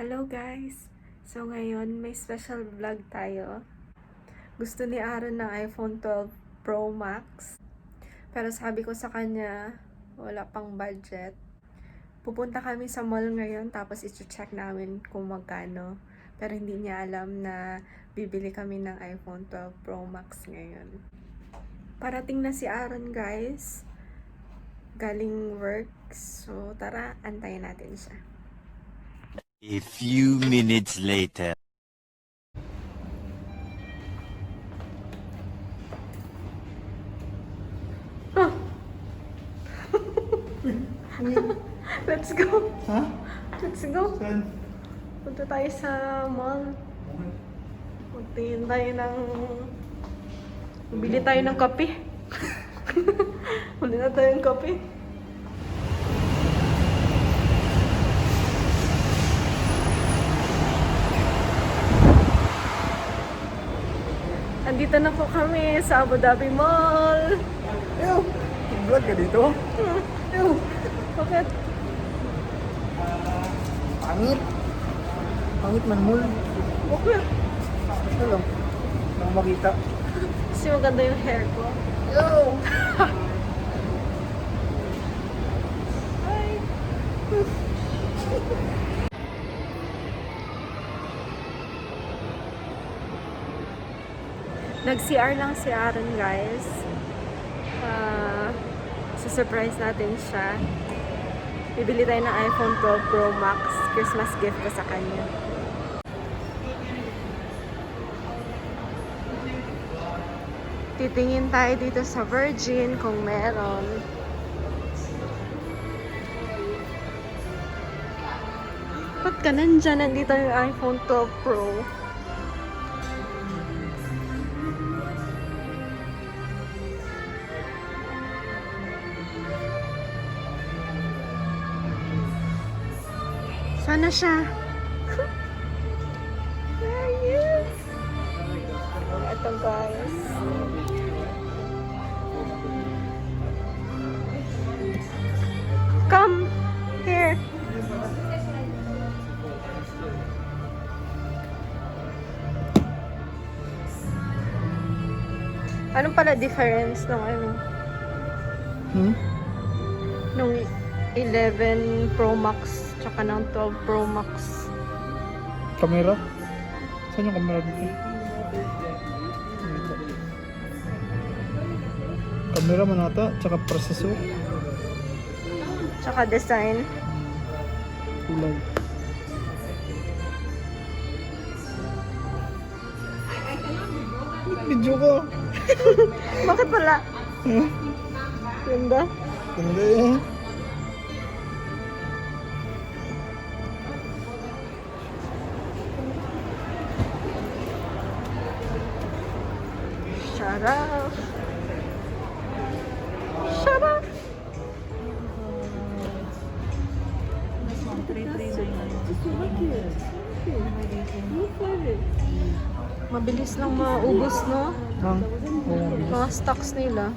Hello guys! So ngayon may special vlog tayo. Gusto ni Aaron ng iPhone 12 Pro Max. Pero sabi ko sa kanya, wala pang budget. Pupunta kami sa mall ngayon tapos i-check namin kung magkano. Pero hindi niya alam na bibili kami ng iPhone 12 Pro Max ngayon. Parating na si Aaron guys. Galing work. So tara, antayin natin siya. A few minutes later. Let's go! Ha? Let's go! Saan? Punta tayo sa mall. Magtingin tayo ng... Bili tayo ng kape. Bili na tayo ng kape. Andito na po kami sa Abu Dhabi Mall. Ew! Vlog ka dito? Ew! Bakit? Pangit! Pangit man mul. Bakit? Ito lang. Nang makita. Kasi maganda yung hair ko. Ew! Hi! Nag-CR lang si Aaron guys. Surprise natin siya. Bibili tayo ng iPhone 12 Pro Max. Christmas gift ko sa kanya. Titingin tayo dito sa Virgin kung meron. Ba't ka nandyan? Nandito yung iPhone 12 Pro. Sana siya. There he is. Ito guys. Come here. Anong pala difference nung ano? Nung 11 Pro Max tsaka ng 12 Pro Max. Kamera? Saan yung kamera dito? Kamera man ata, tsaka processor. Tsaka design. Kulay. Video ko. Bakit pala? Huh? Ganda. Ganda yan. Shut up. Shut up. Mabilis lang maubos, no? Hang? Oo. Mga stocks nila.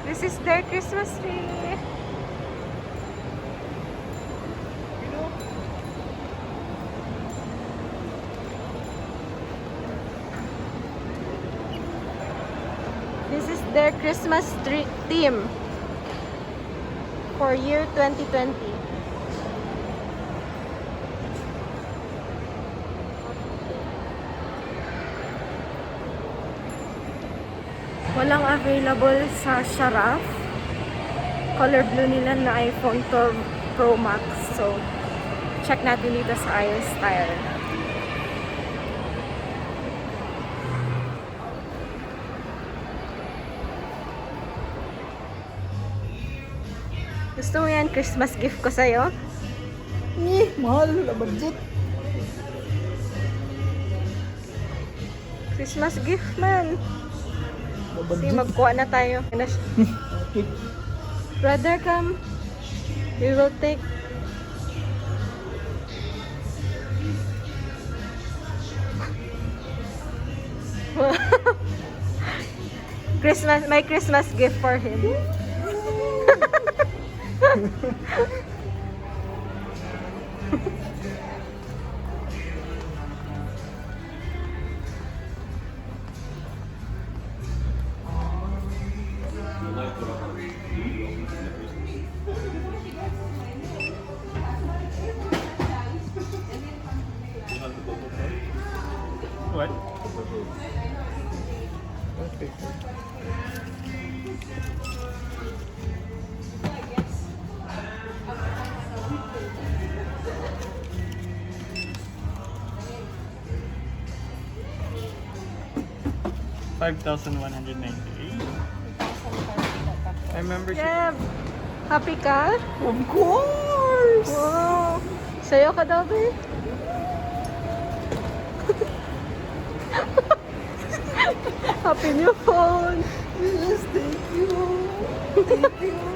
This is their Christmas tree. This is their Christmas tree theme for year 2020. Walang available sa Sharaf. Color blue nila na iPhone 12 Pro Max. So, check natin dito sa iStyle. Gusto mo yan? Christmas gift ko sa'yo? Mahal. Wala budget. Christmas gift man. Wala Sige, budget. magkuha na tayo. Brother, come. We will take My Christmas gift for him. What? Okay. $5,198. I membership. Yeah. Happy ka? Of course! Wow. Sayo ka daw, be? Happy new phone. Yes, thank you. Thank you.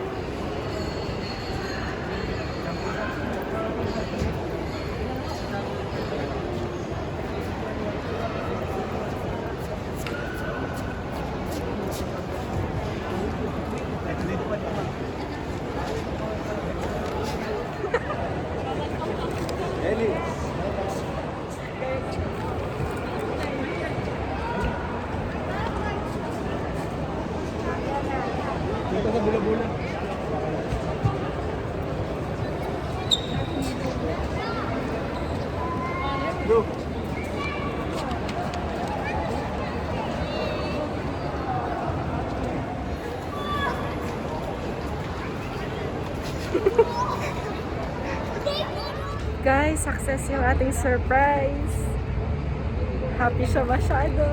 Dito sa bula-bula. Bro. Guys, success yung ating surprise. Happy siya masyado.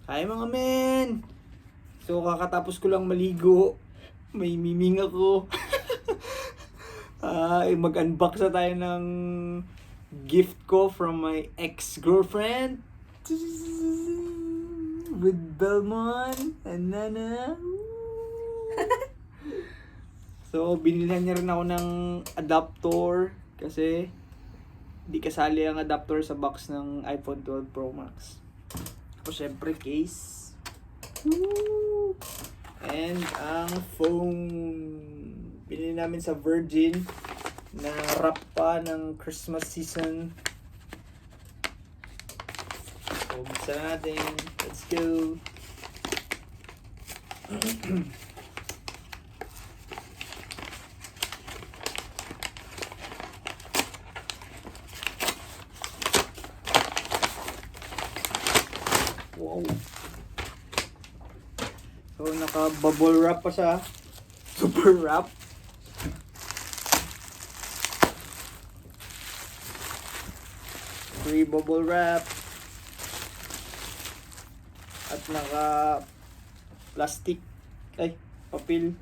Hi mga men! So kakatapos ko lang maligo. May miming ako. Mag-unbox na tayo ng gift ko from my ex-girlfriend. With Belmont and Nana. So binilhan niya rin ako ng adapter kasi di kasali ang adapter sa box ng iPhone 12 Pro Max. Tapos syempre case. Woo! And ang phone. Binili namin sa Virgin na wrap pa ng Christmas season. So buksan natin. Let's go. Wow. So naka-bubble wrap pa siya. Super wrap. Free bubble wrap. At naka plastic. Ay, papel.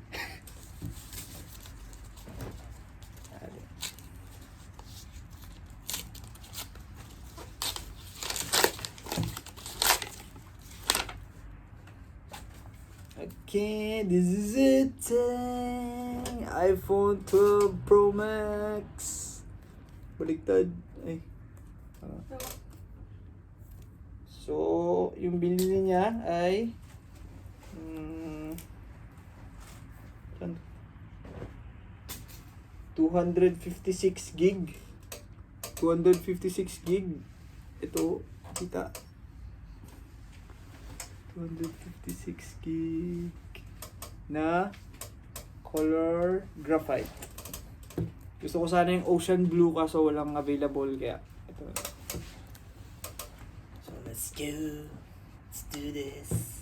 Okay, this is it. iPhone 12 Pro Max. Baliktad. Ay. So, yung binili niya ay 256 gig. 256 gig. Ito, kita. 256 gig na color graphite. Gusto ko sana yung ocean blue kaso walang available kaya ito. So let's go. Let's do this.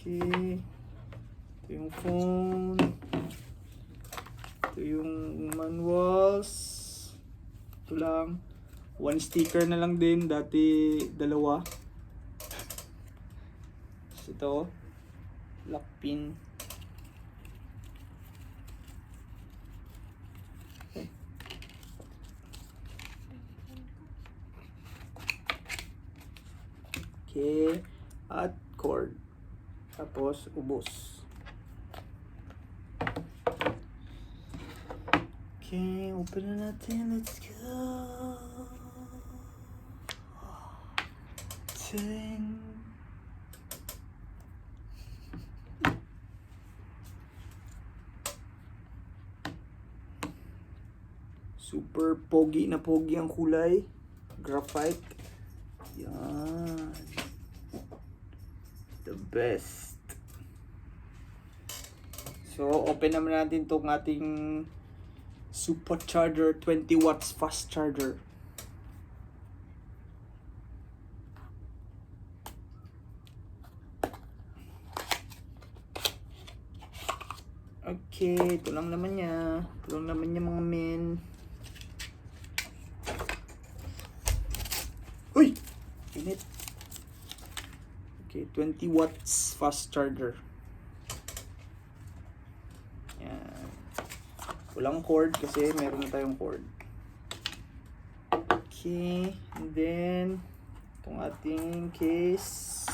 Okay. Ito yung phone. Ito yung manuals. Ito lang. One sticker na lang din, dati dalawa. Ito, lock pin. Okay, at cord. Tapos, ubos. Okay, open na natin. Let's go. Ting. Super pogi na pogi ang kulay. Graphite. Yan. The best. So, open naman natin itong ating supercharger, 20 watts fast charger. Okay, ito lang naman niya. Ito lang naman niya mga men. Uy! Init. Okay, 20 watts fast charger. Yan. Walang cord kasi meron na tayong cord. Okay, and then itong ating case.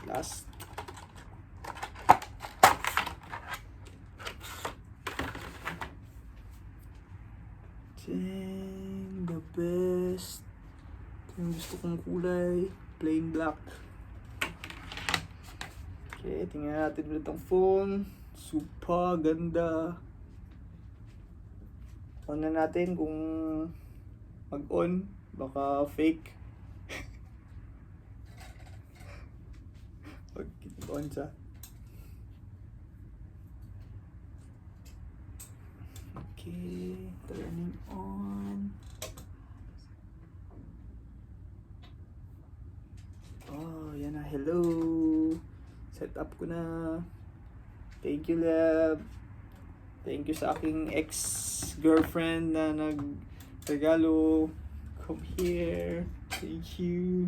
Last. Dang, the best. Ito yung gusto kong kulay. Plain black. Okay, tingnan natin ulit ang phone. Super ganda. On na natin kung mag-on. Baka fake. Pag on siya. Okay, turning on. Oh, yan na. Hello. Set up ko na. Thank you, Lab. Thank you sa aking ex-girlfriend na nag-regalo. Come here. Thank you.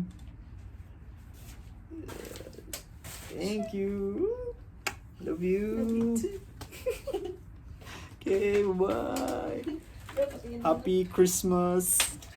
Thank you. Love you. Love you too. Okay, bye-bye. Happy Christmas.